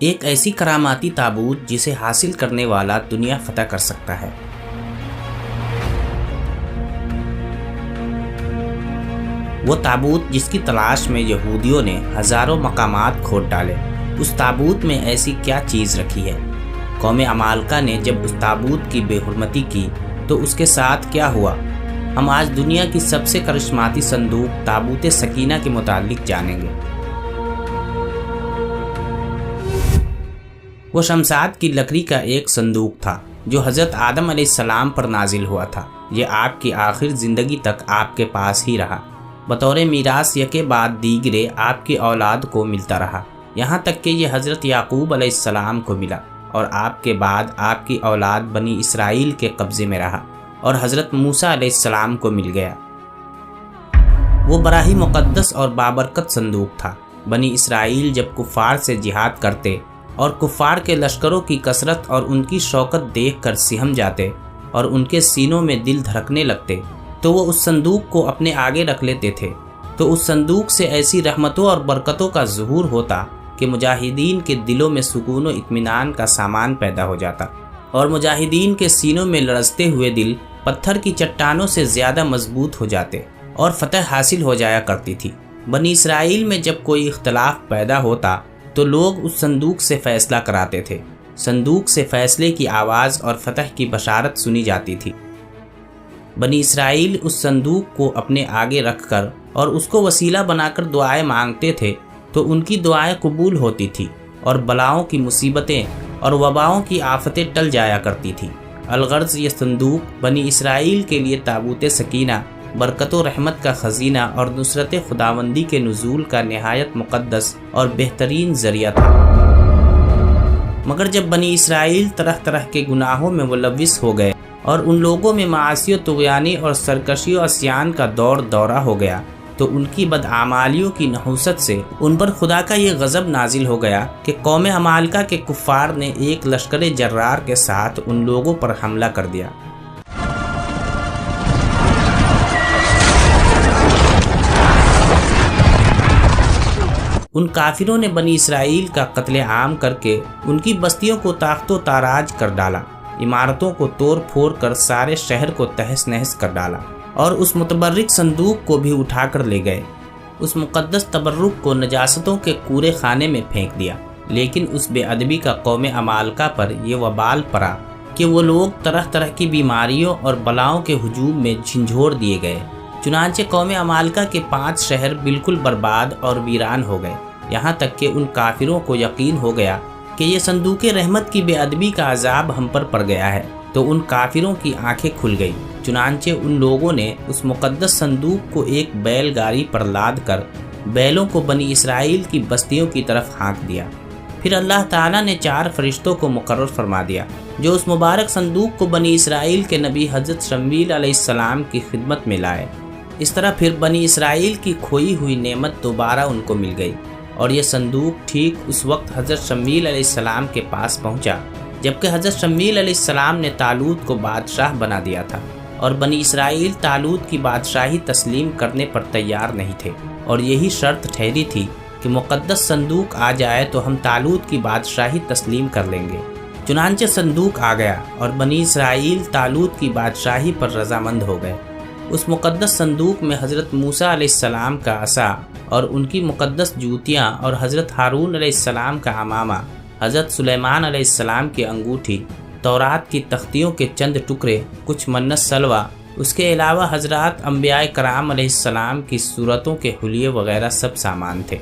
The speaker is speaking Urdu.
ایک ایسی کراماتی تابوت جسے حاصل کرنے والا دنیا فتح کر سکتا ہے۔ وہ تابوت جس کی تلاش میں یہودیوں نے ہزاروں مقامات کھود ڈالے، اس تابوت میں ایسی کیا چیز رکھی ہے؟ قوم عمالقہ نے جب اس تابوت کی بے حرمتی کی تو اس کے ساتھ کیا ہوا؟ ہم آج دنیا کی سب سے کرشماتی صندوق تابوت سکینہ کے متعلق جانیں گے۔ وہ شمشاد کی لکڑی کا ایک صندوق تھا جو حضرت آدم علیہ السلام پر نازل ہوا تھا۔ یہ آپ کی آخر زندگی تک آپ کے پاس ہی رہا، بطور میراث یکے بعد دیگرے آپ کی اولاد کو ملتا رہا، یہاں تک کہ یہ حضرت یعقوب علیہ السلام کو ملا اور آپ کے بعد آپ کی اولاد بنی اسرائیل کے قبضے میں رہا اور حضرت موسیٰ علیہ السلام کو مل گیا۔ وہ بڑا ہی مقدس اور بابرکت صندوق تھا۔ بنی اسرائیل جب کفار سے جہاد کرتے اور کفار کے لشکروں کی کثرت اور ان کی شوکت دیکھ کر سہم جاتے اور ان کے سینوں میں دل دھڑکنے لگتے تو وہ اس صندوق کو اپنے آگے رکھ لیتے تھے، تو اس صندوق سے ایسی رحمتوں اور برکتوں کا ظہور ہوتا کہ مجاہدین کے دلوں میں سکون و اطمینان کا سامان پیدا ہو جاتا اور مجاہدین کے سینوں میں لرزتے ہوئے دل پتھر کی چٹانوں سے زیادہ مضبوط ہو جاتے اور فتح حاصل ہو جایا کرتی تھی۔ بنی اسرائیل میں جب کوئی اختلاف پیدا ہوتا تو لوگ اس صندوق سے فیصلہ کراتے تھے۔ صندوق سے فیصلے کی آواز اور فتح کی بشارت سنی جاتی تھی۔ بنی اسرائیل اس صندوق کو اپنے آگے رکھ کر اور اس کو وسیلہ بنا کر دعائیں مانگتے تھے تو ان کی دعائیں قبول ہوتی تھی اور بلاؤں کی مصیبتیں اور وباؤں کی آفتیں ٹل جایا کرتی تھیں۔ الغرض یہ صندوق بنی اسرائیل کے لیے تابوت سکینہ، برکت و رحمت کا خزینہ اور نصرت خداوندی کے نزول کا نہایت مقدس اور بہترین ذریعہ تھا۔ مگر جب بنی اسرائیل طرح طرح کے گناہوں میں ملوث ہو گئے اور ان لوگوں میں معاصی و طغیانی اور سرکشی و عصیان کا دورہ ہو گیا تو ان کی بدعمالیوں کی نحوست سے ان پر خدا کا یہ غضب نازل ہو گیا کہ قوم عمالقہ کے کفار نے ایک لشکر جرار کے ساتھ ان لوگوں پر حملہ کر دیا۔ ان کافروں نے بنی اسرائیل کا قتل عام کر کے ان کی بستیوں کو تاخت و تاراج کر ڈالا، عمارتوں کو توڑ پھوڑ کر سارے شہر کو تہس نہس کر ڈالا اور اس متبرک صندوق کو بھی اٹھا کر لے گئے۔ اس مقدس تبرک کو نجاستوں کے کورے خانے میں پھینک دیا۔ لیکن اس بے ادبی کا قوم عمالقہ پر یہ وبال پڑا کہ وہ لوگ طرح طرح کی بیماریوں اور بلاؤں کے ہجوم میں جھنجھوڑ دیے گئے۔ چنانچہ قوم عمالقہ کے 5 شہر بالکل برباد اور ویران ہو گئے، یہاں تک کہ ان کافروں کو یقین ہو گیا کہ یہ صندوق رحمت کی بے ادبی کا عذاب ہم پر پڑ گیا ہے، تو ان کافروں کی آنکھیں کھل گئی۔ چنانچہ ان لوگوں نے اس مقدس صندوق کو ایک بیل گاڑی پر لاد کر بیلوں کو بنی اسرائیل کی بستیوں کی طرف ہانک دیا۔ پھر اللہ تعالیٰ نے 4 فرشتوں کو مقرر فرما دیا جو اس مبارک صندوق کو بنی اسرائیل کے نبی حضرت شمویل علیہ السلام کی خدمت میں لائے۔ اس طرح پھر بنی اسرائیل کی کھوئی ہوئی نعمت دوبارہ ان کو مل گئی، اور یہ صندوق ٹھیک اس وقت حضرت شمویل علیہ السلام کے پاس پہنچا جبکہ حضرت شمویل علیہ السلام نے طالوت کو بادشاہ بنا دیا تھا، اور بنی اسرائیل طالوت کی بادشاہی تسلیم کرنے پر تیار نہیں تھے، اور یہی شرط ٹھہری تھی کہ مقدس صندوق آ جائے تو ہم طالوت کی بادشاہی تسلیم کر لیں گے۔ چنانچہ صندوق آ گیا اور بنی اسرائیل طالوت کی بادشاہی پر رضامند ہو گئے۔ اس مقدس صندوق میں حضرت موسیٰ علیہ السلام کا عصا اور ان کی مقدس جوتیاں، اور حضرت ہارون علیہ السلام کا عمامہ، حضرت سلیمان علیہ السلام کی انگوٹھی، تورات کی تختیوں کے چند ٹکڑے، کچھ منت سلوہ، اس کے علاوہ حضرات انبیاء کرام علیہ السلام کی صورتوں کے حلیے وغیرہ سب سامان تھے۔